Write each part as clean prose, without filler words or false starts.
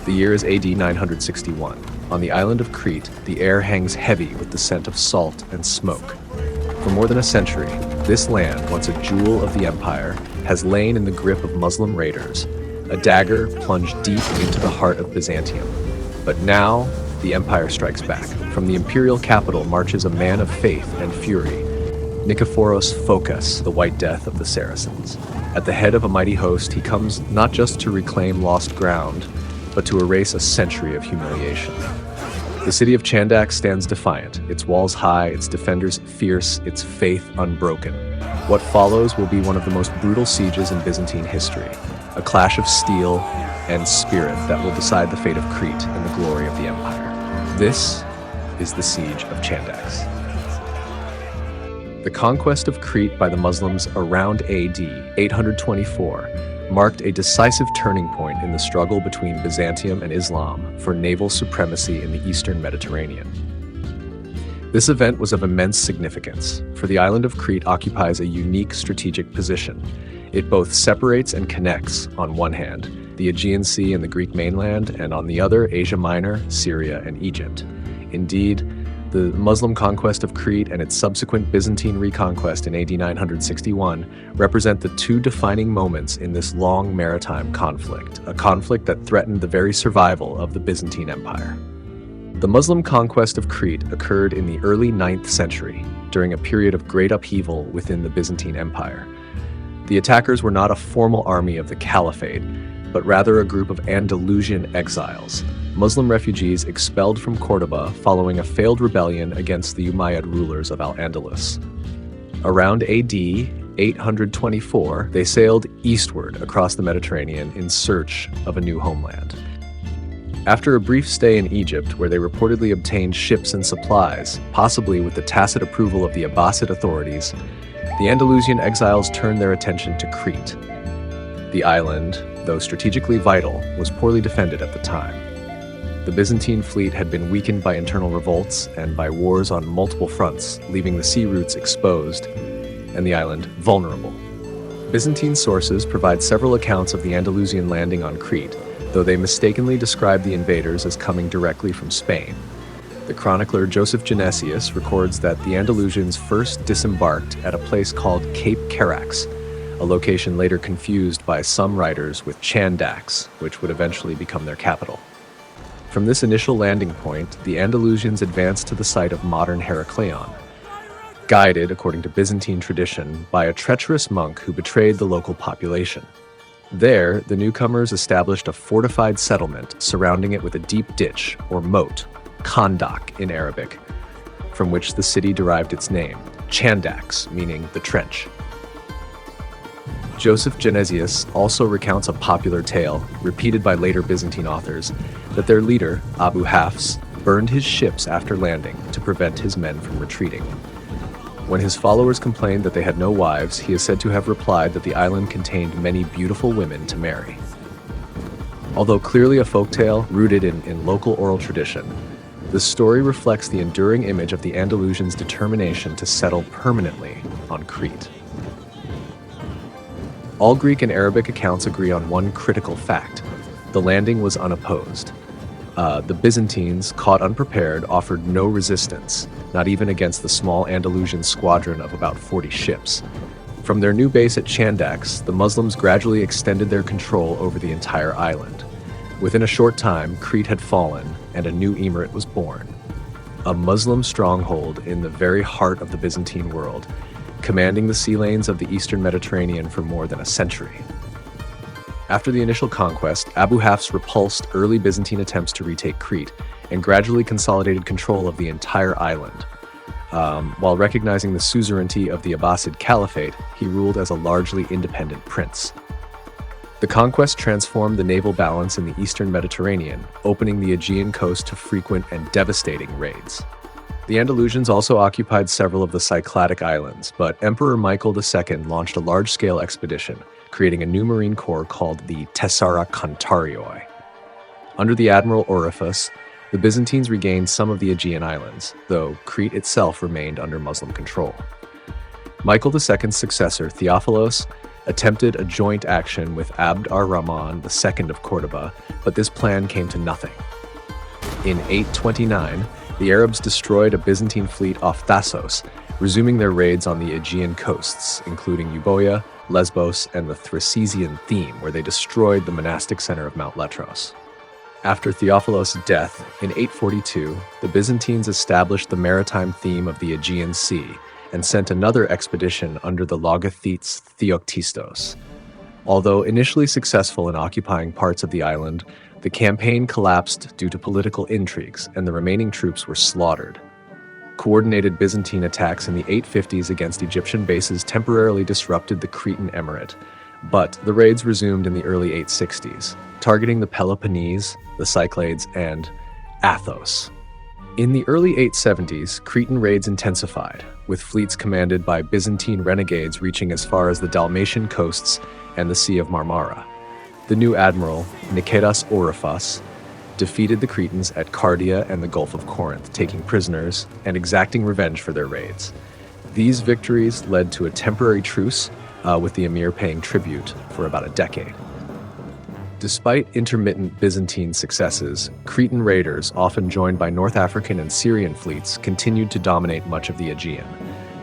The year is AD 961. On the island of Crete, the air hangs heavy with the scent of salt and smoke. For more than a century, this land, once a jewel of the empire, has lain in the grip of Muslim raiders, a dagger plunged deep into the heart of Byzantium. But now, the empire strikes back. From the imperial capital marches a man of faith and fury, Nikephoros Phocas, the White Death of the Saracens. At the head of a mighty host, he comes not just to reclaim lost ground, but to erase a century of humiliation. The city of Chandax stands defiant, its walls high, its defenders fierce, its faith unbroken. What follows will be one of the most brutal sieges in Byzantine history, a clash of steel and spirit that will decide the fate of Crete and the glory of the empire. This is the Siege of Chandax. The conquest of Crete by the Muslims around AD 824 marked a decisive turning point in the struggle between Byzantium and Islam for naval supremacy in the eastern Mediterranean. This event was of immense significance, for the island of Crete occupies a unique strategic position. It both separates and connects, on one hand, the Aegean Sea and the Greek mainland, and on the other, Asia Minor, Syria, and Egypt. Indeed, the Muslim conquest of Crete and its subsequent Byzantine Reconquest in AD 961 represent the two defining moments in this long maritime conflict, a conflict that threatened the very survival of the Byzantine Empire. The Muslim conquest of Crete occurred in the early 9th century, during a period of great upheaval within the Byzantine Empire. The attackers were not a formal army of the Caliphate, but rather a group of Andalusian exiles, Muslim refugees expelled from Cordoba following a failed rebellion against the Umayyad rulers of Al-Andalus. Around AD 824, they sailed eastward across the Mediterranean in search of a new homeland. After a brief stay in Egypt, where they reportedly obtained ships and supplies, possibly with the tacit approval of the Abbasid authorities, the Andalusian exiles turned their attention to Crete. The island, though strategically vital, was poorly defended at the time. The Byzantine fleet had been weakened by internal revolts and by wars on multiple fronts, leaving the sea routes exposed and the island vulnerable. Byzantine sources provide several accounts of the Andalusian landing on Crete, though they mistakenly describe the invaders as coming directly from Spain. The chronicler Joseph Genesius records that the Andalusians first disembarked at a place called Cape Carax, a location later confused by some writers with Chandax, which would eventually become their capital. From this initial landing point, the Andalusians advanced to the site of modern Heraklion, guided, according to Byzantine tradition, by a treacherous monk who betrayed the local population. There, the newcomers established a fortified settlement surrounding it with a deep ditch, or moat, Kandak in Arabic, from which the city derived its name, Chandax, meaning the trench. Joseph Genesius also recounts a popular tale, repeated by later Byzantine authors, that their leader, Abu Hafs, burned his ships after landing to prevent his men from retreating. When his followers complained that they had no wives, he is said to have replied that the island contained many beautiful women to marry. Although clearly a folktale rooted in local oral tradition, the story reflects the enduring image of the Andalusians' determination to settle permanently on Crete. All Greek and Arabic accounts agree on one critical fact: the landing was unopposed. The Byzantines, caught unprepared, offered no resistance, not even against the small Andalusian squadron of about 40 ships. From their new base at Chandax, the Muslims gradually extended their control over the entire island. Within a short time, Crete had fallen, and a new emirate was born. A Muslim stronghold in the very heart of the Byzantine world, commanding the sea lanes of the eastern Mediterranean for more than a century. After the initial conquest, Abu Hafs repulsed early Byzantine attempts to retake Crete and gradually consolidated control of the entire island. While recognizing the suzerainty of the Abbasid Caliphate, he ruled as a largely independent prince. The conquest transformed the naval balance in the eastern Mediterranean, opening the Aegean coast to frequent and devastating raids. The Andalusians also occupied several of the Cycladic islands, but Emperor Michael II launched a large-scale expedition, creating a new marine corps called the Tessara Contarioi. Under the Admiral Orifice, the Byzantines regained some of the Aegean islands, though Crete itself remained under Muslim control. Michael II's successor, Theophilos, attempted a joint action with Abd ar-Rahman II of Cordoba, but this plan came to nothing. In 829, the Arabs destroyed a Byzantine fleet off Thasos, resuming their raids on the Aegean coasts, including Euboea, Lesbos, and the Thracian theme, where they destroyed the monastic center of Mount Letros. After Theophilos' death in 842, the Byzantines established the maritime theme of the Aegean Sea and sent another expedition under the Logothetes Theoktistos. Although initially successful in occupying parts of the island, the campaign collapsed due to political intrigues, and the remaining troops were slaughtered. Coordinated Byzantine attacks in the 850s against Egyptian bases temporarily disrupted the Cretan Emirate, but the raids resumed in the early 860s, targeting the Peloponnese, the Cyclades, and Athos. In the early 870s, Cretan raids intensified, with fleets commanded by Byzantine renegades reaching as far as the Dalmatian coasts and the Sea of Marmara. The new admiral, Nikephoros Phocas, defeated the Cretans at Cardia and the Gulf of Corinth, taking prisoners and exacting revenge for their raids. These victories led to a temporary truce, with the emir paying tribute for about a decade. Despite intermittent Byzantine successes, Cretan raiders, often joined by North African and Syrian fleets, continued to dominate much of the Aegean.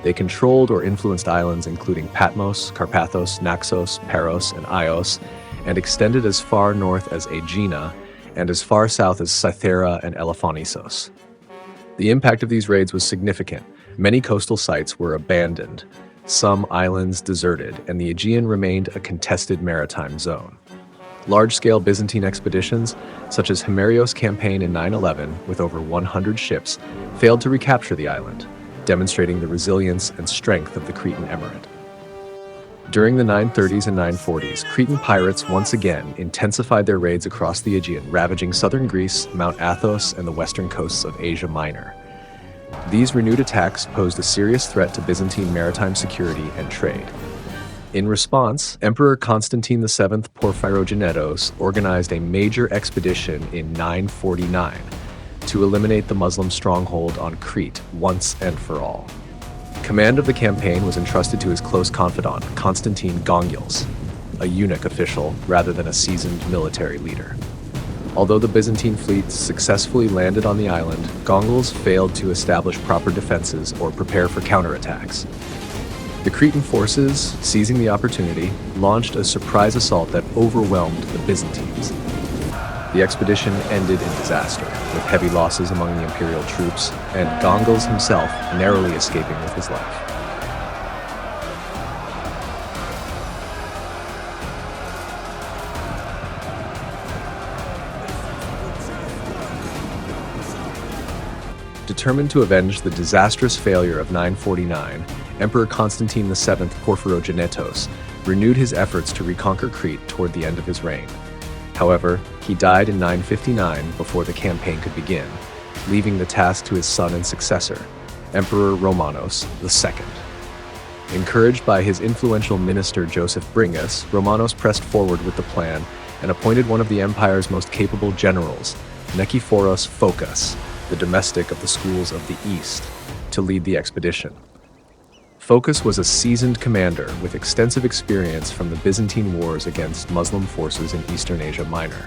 They controlled or influenced islands including Patmos, Carpathos, Naxos, Paros, and Ios, and extended as far north as Aegina and as far south as Cythera and Elafonisos. The impact of these raids was significant. Many coastal sites were abandoned, some islands deserted, and the Aegean remained a contested maritime zone. Large-scale Byzantine expeditions, such as Himerios' campaign in 911 with over 100 ships, failed to recapture the island, demonstrating the resilience and strength of the Cretan Emirate. During the 930s and 940s, Cretan pirates once again intensified their raids across the Aegean, ravaging southern Greece, Mount Athos, and the western coasts of Asia Minor. These renewed attacks posed a serious threat to Byzantine maritime security and trade. In response, Emperor Constantine VII Porphyrogenetos organized a major expedition in 949 to eliminate the Muslim stronghold on Crete once and for all. Command of the campaign was entrusted to his close confidant, Constantine Gongyals, a eunuch official rather than a seasoned military leader. Although the Byzantine fleet successfully landed on the island, Gongyals failed to establish proper defenses or prepare for counterattacks. The Cretan forces, seizing the opportunity, launched a surprise assault that overwhelmed the Byzantines. The expedition ended in disaster, with heavy losses among the imperial troops, and Gongyals himself narrowly escaping with his life. Determined to avenge the disastrous failure of 949, Emperor Constantine VII Porphyrogenetos renewed his efforts to reconquer Crete toward the end of his reign. However, he died in 959 before the campaign could begin, leaving the task to his son and successor, Emperor Romanos II. Encouraged by his influential minister Joseph Bringas, Romanos pressed forward with the plan and appointed one of the empire's most capable generals, Nikephoros Phocas, the domestic of the schools of the East, to lead the expedition. Phocas was a seasoned commander with extensive experience from the Byzantine wars against Muslim forces in Eastern Asia Minor.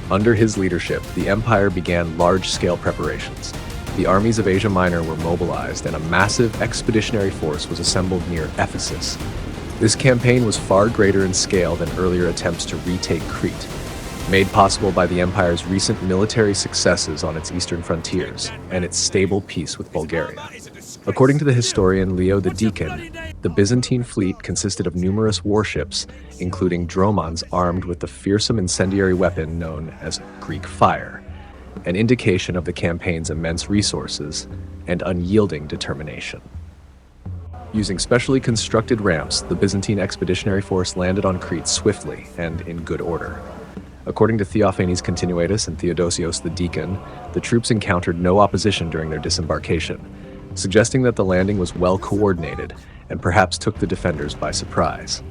Under his leadership, the empire began large-scale preparations. The armies of Asia Minor were mobilized, and a massive expeditionary force was assembled near Ephesus. This campaign was far greater in scale than earlier attempts to retake Crete, made possible by the empire's recent military successes on its eastern frontiers and its stable peace with Bulgaria. According to the historian Leo the Deacon, the Byzantine fleet consisted of numerous warships, including dromons armed with the fearsome incendiary weapon known as Greek fire, an indication of the campaign's immense resources and unyielding determination. Using specially constructed ramps, the Byzantine expeditionary force landed on Crete swiftly and in good order. According to Theophanes Continuatus and Theodosios the Deacon, the troops encountered no opposition during their disembarkation, suggesting that the landing was well coordinated and perhaps took the defenders by surprise.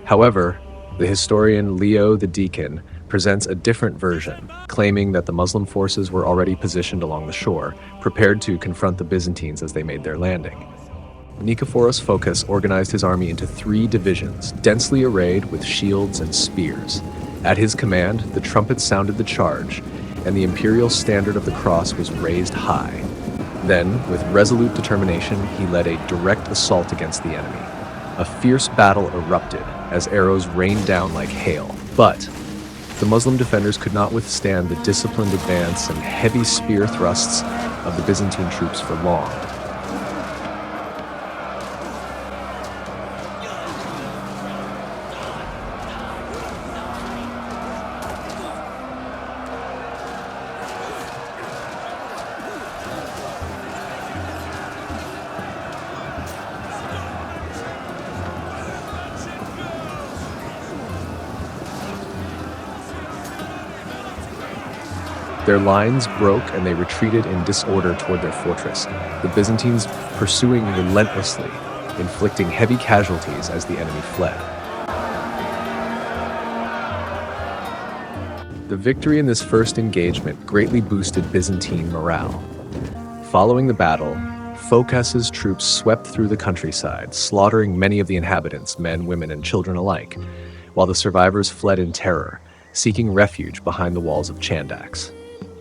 However, the historian Leo the Deacon presents a different version, claiming that the Muslim forces were already positioned along the shore, prepared to confront the Byzantines as they made their landing. Nikephoros Phocas organized his army into 3 divisions, densely arrayed with shields and spears. At his command, the trumpets sounded the charge, and the imperial standard of the cross was raised high. Then, with resolute determination, he led a direct assault against the enemy. A fierce battle erupted as arrows rained down like hail, but the Muslim defenders could not withstand the disciplined advance and heavy spear thrusts of the Byzantine troops for long. Their lines broke and they retreated in disorder toward their fortress, the Byzantines pursuing relentlessly, inflicting heavy casualties as the enemy fled. The victory in this first engagement greatly boosted Byzantine morale. Following the battle, Phocas's troops swept through the countryside, slaughtering many of the inhabitants, men, women, and children alike, while the survivors fled in terror, seeking refuge behind the walls of Chandax.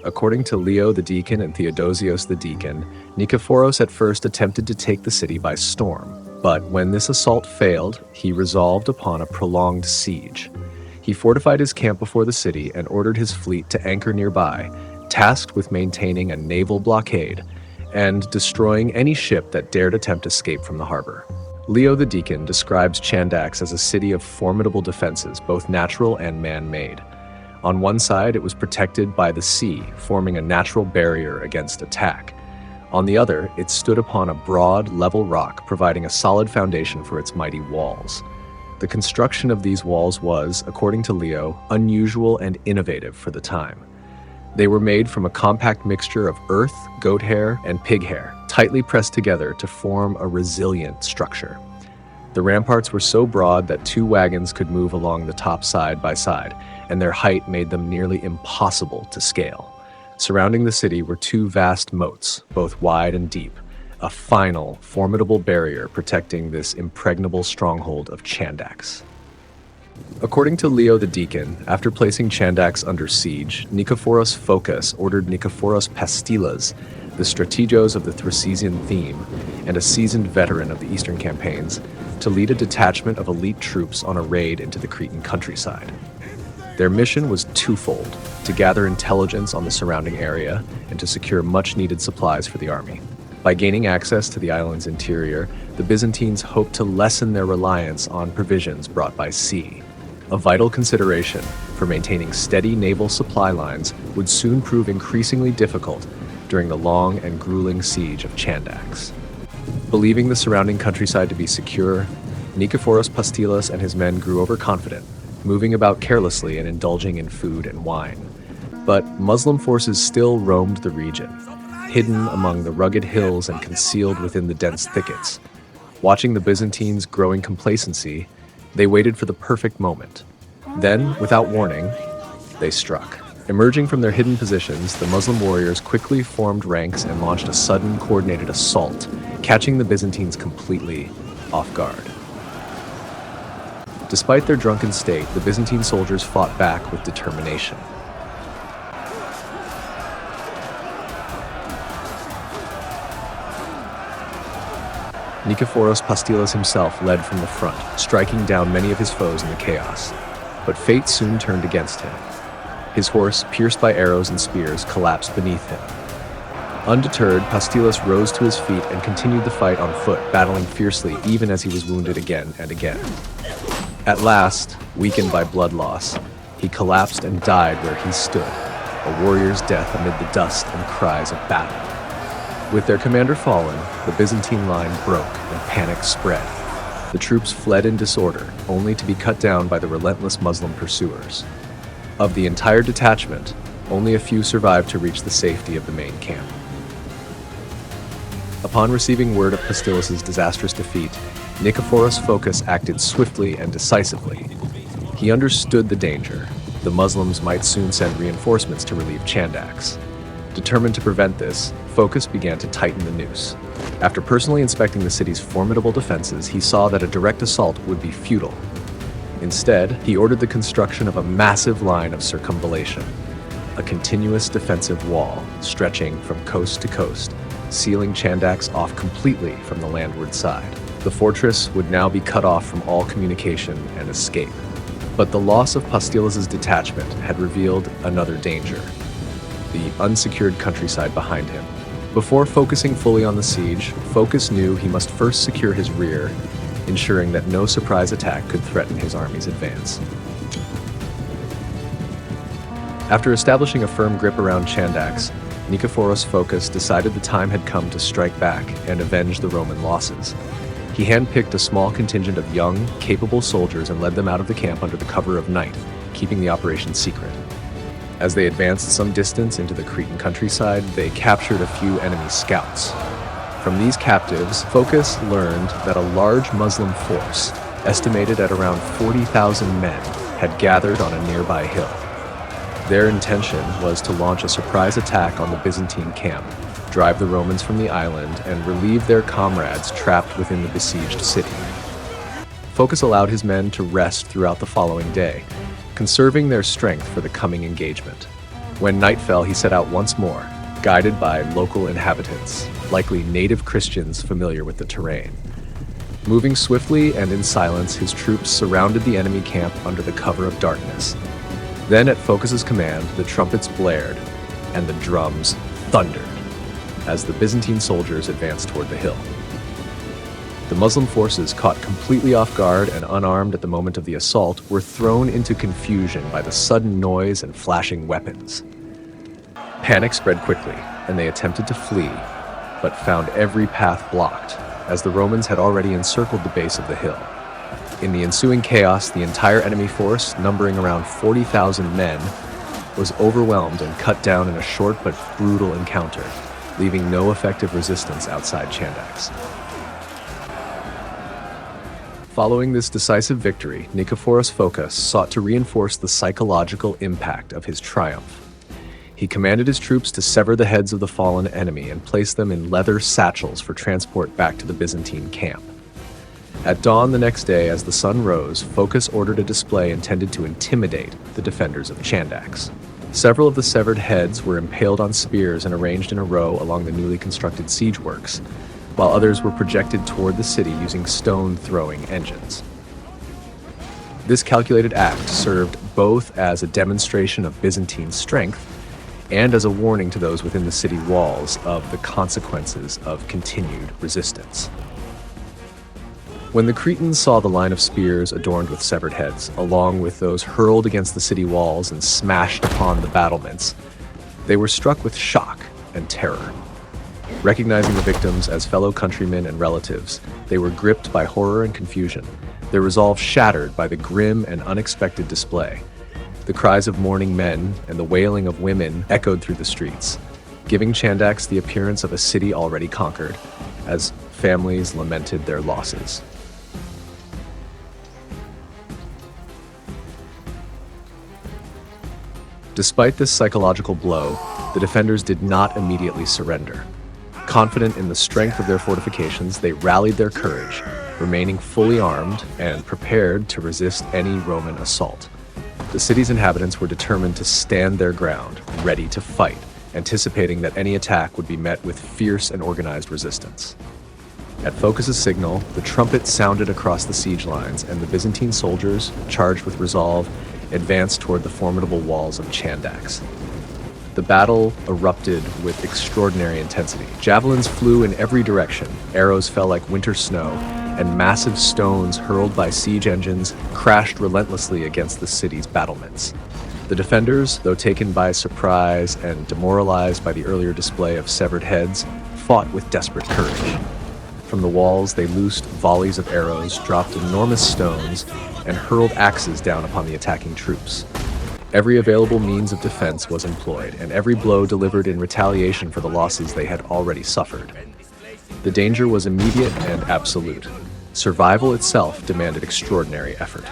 According to Leo the Deacon and Theodosios the Deacon, Nikephoros at first attempted to take the city by storm, but when this assault failed, he resolved upon a prolonged siege. He fortified his camp before the city and ordered his fleet to anchor nearby, tasked with maintaining a naval blockade and destroying any ship that dared attempt escape from the harbor. Leo the Deacon describes Chandax as a city of formidable defenses, both natural and man-made. On one side, it was protected by the sea, forming a natural barrier against attack. On the other, it stood upon a broad, level rock, providing a solid foundation for its mighty walls. The construction of these walls was, according to Leo, unusual and innovative for the time. They were made from a compact mixture of earth, goat hair, and pig hair, tightly pressed together to form a resilient structure. The ramparts were so broad that 2 wagons could move along the top side by side, and their height made them nearly impossible to scale. Surrounding the city were 2 vast moats, both wide and deep, a final, formidable barrier protecting this impregnable stronghold of Chandax. According to Leo the Deacon, after placing Chandax under siege, Nikephoros Phocas ordered Nikephoros Pastilas, the strategos of the Thracian theme and a seasoned veteran of the eastern campaigns, to lead a detachment of elite troops on a raid into the Cretan countryside. Their mission was twofold: to gather intelligence on the surrounding area and to secure much-needed supplies for the army. By gaining access to the island's interior, the Byzantines hoped to lessen their reliance on provisions brought by sea. A vital consideration for maintaining steady naval supply lines would soon prove increasingly difficult during the long and grueling siege of Chandax. Believing the surrounding countryside to be secure, Nikephoros Pastilas and his men grew overconfident, moving about carelessly and indulging in food and wine. But Muslim forces still roamed the region, hidden among the rugged hills and concealed within the dense thickets. Watching the Byzantines' growing complacency, they waited for the perfect moment. Then, without warning, they struck. Emerging from their hidden positions, the Muslim warriors quickly formed ranks and launched a sudden, coordinated assault, catching the Byzantines completely off guard. Despite their drunken state, the Byzantine soldiers fought back with determination. Nikephoros Pastilas himself led from the front, striking down many of his foes in the chaos. But fate soon turned against him. His horse, pierced by arrows and spears, collapsed beneath him. Undeterred, Pastilas rose to his feet and continued the fight on foot, battling fiercely even as he was wounded again and again. At last, weakened by blood loss, he collapsed and died where he stood, a warrior's death amid the dust and cries of battle. With their commander fallen, the Byzantine line broke and panic spread. The troops fled in disorder, only to be cut down by the relentless Muslim pursuers. Of the entire detachment, only a few survived to reach the safety of the main camp. Upon receiving word of Pastilas' disastrous defeat, Nikephoros Phocas acted swiftly and decisively. He understood the danger. The Muslims might soon send reinforcements to relieve Chandax. Determined to prevent this, Phocas began to tighten the noose. After personally inspecting the city's formidable defenses, he saw that a direct assault would be futile. Instead, he ordered the construction of a massive line of circumvallation, a continuous defensive wall stretching from coast to coast, sealing Chandax off completely from the landward side. The fortress would now be cut off from all communication and escape. But the loss of Pastilas' detachment had revealed another danger: the unsecured countryside behind him. Before focusing fully on the siege, Phocas knew he must first secure his rear, ensuring that no surprise attack could threaten his army's advance. After establishing a firm grip around Chandax, Nikephoros Phocas decided the time had come to strike back and avenge the Roman losses. He handpicked a small contingent of young, capable soldiers and led them out of the camp under the cover of night, keeping the operation secret. As they advanced some distance into the Cretan countryside, they captured a few enemy scouts. From these captives, Phocas learned that a large Muslim force, estimated at around 40,000 men, had gathered on a nearby hill. Their intention was to launch a surprise attack on the Byzantine camp, drive the Romans from the island, and relieve their comrades trapped within the besieged city. Phocas allowed his men to rest throughout the following day, conserving their strength for the coming engagement. When night fell, he set out once more, guided by local inhabitants, likely native Christians familiar with the terrain. Moving swiftly and in silence, his troops surrounded the enemy camp under the cover of darkness. Then, at Phocas's command, the trumpets blared and the drums thundered as the Byzantine soldiers advanced toward the hill. The Muslim forces, caught completely off guard and unarmed at the moment of the assault, were thrown into confusion by the sudden noise and flashing weapons. Panic spread quickly, and they attempted to flee, but found every path blocked, as the Romans had already encircled the base of the hill. In the ensuing chaos, the entire enemy force, numbering around 40,000 men, was overwhelmed and cut down in a short but brutal encounter, leaving no effective resistance outside Chandax. Following this decisive victory, Nikephoros Phocas sought to reinforce the psychological impact of his triumph. He commanded his troops to sever the heads of the fallen enemy and place them in leather satchels for transport back to the Byzantine camp. At dawn the next day, as the sun rose, Phocas ordered a display intended to intimidate the defenders of Chandax. Several of the severed heads were impaled on spears and arranged in a row along the newly constructed siege works, while others were projected toward the city using stone-throwing engines. This calculated act served both as a demonstration of Byzantine strength and as a warning to those within the city walls of the consequences of continued resistance. When the Cretans saw the line of spears adorned with severed heads, along with those hurled against the city walls and smashed upon the battlements, they were struck with shock and terror. Recognizing the victims as fellow countrymen and relatives, they were gripped by horror and confusion, their resolve shattered by the grim and unexpected display. The cries of mourning men and the wailing of women echoed through the streets, giving Chandax the appearance of a city already conquered, as families lamented their losses. Despite this psychological blow, the defenders did not immediately surrender. Confident in the strength of their fortifications, they rallied their courage, remaining fully armed and prepared to resist any Roman assault. The city's inhabitants were determined to stand their ground, ready to fight, anticipating that any attack would be met with fierce and organized resistance. At Phocas's signal, the trumpet sounded across the siege lines, and the Byzantine soldiers, charged with resolve, advanced toward the formidable walls of Chandax. The battle erupted with extraordinary intensity. Javelins flew in every direction, arrows fell like winter snow, and massive stones hurled by siege engines crashed relentlessly against the city's battlements. The defenders, though taken by surprise and demoralized by the earlier display of severed heads, fought with desperate courage. From the walls, they loosed volleys of arrows, dropped enormous stones, and hurled axes down upon the attacking troops. Every available means of defense was employed, and every blow delivered in retaliation for the losses they had already suffered. The danger was immediate and absolute. Survival itself demanded extraordinary effort.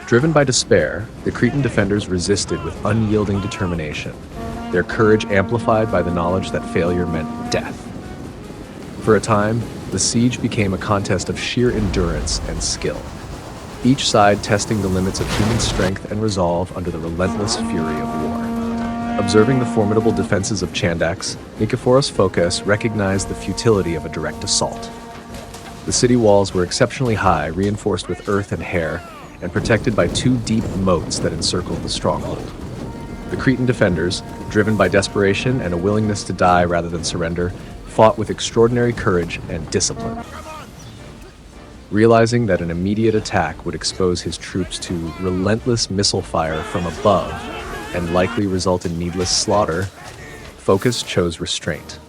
Driven by despair, the Cretan defenders resisted with unyielding determination, their courage amplified by the knowledge that failure meant death. For a time, the siege became a contest of sheer endurance and skill, each side testing the limits of human strength and resolve under the relentless fury of war. Observing the formidable defenses of Chandax, Nikephoros Phocas recognized the futility of a direct assault. The city walls were exceptionally high, reinforced with earth and hair, and protected by two deep moats that encircled the stronghold. The Cretan defenders, driven by desperation and a willingness to die rather than surrender, fought with extraordinary courage and discipline. Realizing that an immediate attack would expose his troops to relentless missile fire from above and likely result in needless slaughter, Phocas chose restraint.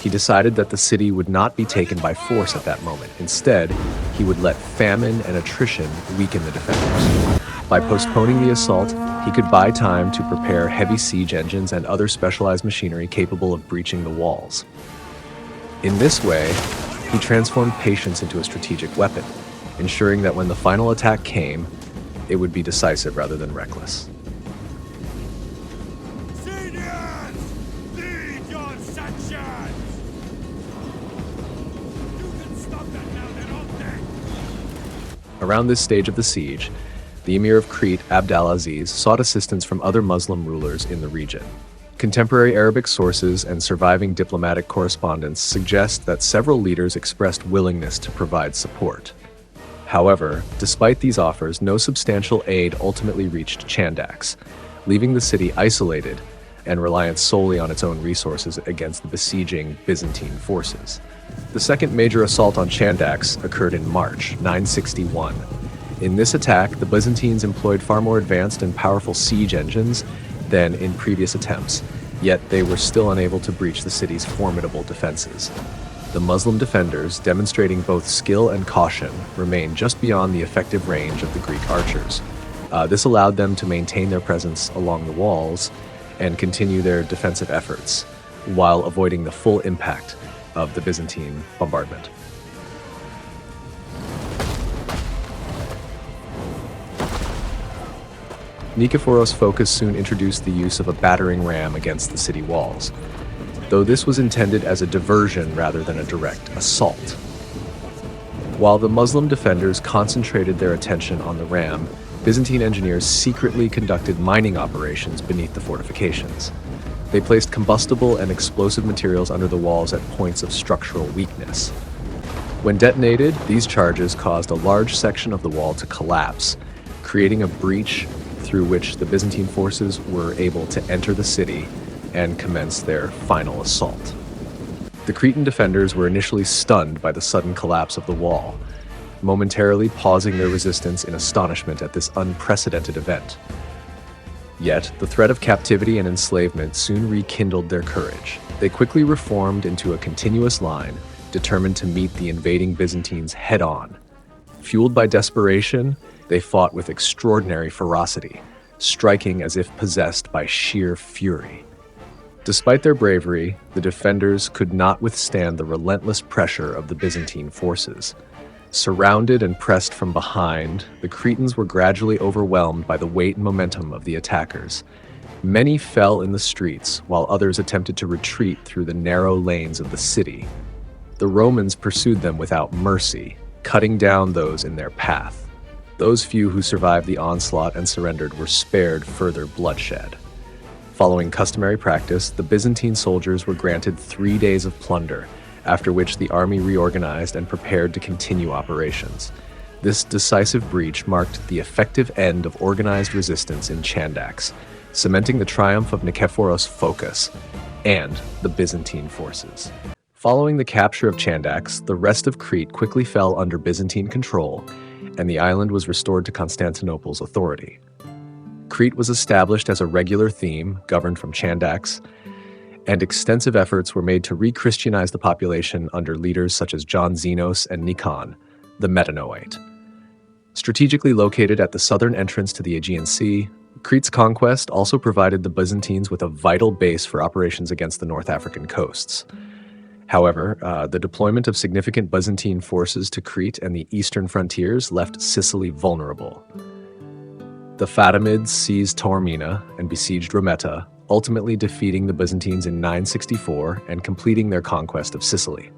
He decided that the city would not be taken by force at that moment. Instead, he would let famine and attrition weaken the defenders. By postponing the assault, he could buy time to prepare heavy siege engines and other specialized machinery capable of breaching the walls. In this way, he transformed patience into a strategic weapon, ensuring that when the final attack came, it would be decisive rather than reckless. Seniors! Lead your sections! You can stop that now, they're all dead! Around this stage of the siege, the Emir of Crete, Abdelaziz, sought assistance from other Muslim rulers in the region. Contemporary Arabic sources and surviving diplomatic correspondence suggest that several leaders expressed willingness to provide support. However, despite these offers, no substantial aid ultimately reached Chandax, leaving the city isolated and reliant solely on its own resources against the besieging Byzantine forces. The second major assault on Chandax occurred in March 961. In this attack, the Byzantines employed far more advanced and powerful siege engines than in previous attempts, yet they were still unable to breach the city's formidable defenses. The Muslim defenders, demonstrating both skill and caution, remained just beyond the effective range of the Greek archers. This allowed them to maintain their presence along the walls and continue their defensive efforts, while avoiding the full impact of the Byzantine bombardment. Nikephoros Phocas soon introduced the use of a battering ram against the city walls, though this was intended as a diversion rather than a direct assault. While the Muslim defenders concentrated their attention on the ram, Byzantine engineers secretly conducted mining operations beneath the fortifications. They placed combustible and explosive materials under the walls at points of structural weakness. When detonated, these charges caused a large section of the wall to collapse, creating a breach through which the Byzantine forces were able to enter the city and commence their final assault. The Cretan defenders were initially stunned by the sudden collapse of the wall, momentarily pausing their resistance in astonishment at this unprecedented event. Yet, the threat of captivity and enslavement soon rekindled their courage. They quickly reformed into a continuous line, determined to meet the invading Byzantines head-on. Fueled by desperation, they fought with extraordinary ferocity, striking as if possessed by sheer fury. Despite their bravery, the defenders could not withstand the relentless pressure of the Byzantine forces. Surrounded and pressed from behind, the Cretans were gradually overwhelmed by the weight and momentum of the attackers. Many fell in the streets, while others attempted to retreat through the narrow lanes of the city. The Romans pursued them without mercy, cutting down those in their path. Those few who survived the onslaught and surrendered were spared further bloodshed. Following customary practice, the Byzantine soldiers were granted 3 days of plunder, after which the army reorganized and prepared to continue operations. This decisive breach marked the effective end of organized resistance in Chandax, cementing the triumph of Nikephoros Phocas and the Byzantine forces. Following the capture of Chandax, the rest of Crete quickly fell under Byzantine control, and the island was restored to Constantinople's authority. Crete was established as a regular theme, governed from Chandax, and extensive efforts were made to re-Christianize the population under leaders such as John Zenos and Nikon, the Metanoite. Strategically located at the southern entrance to the Aegean Sea, Crete's conquest also provided the Byzantines with a vital base for operations against the North African coasts. However, the deployment of significant Byzantine forces to Crete and the eastern frontiers left Sicily vulnerable. The Fatimids seized Taormina and besieged Rametta, ultimately defeating the Byzantines in 964 and completing their conquest of Sicily.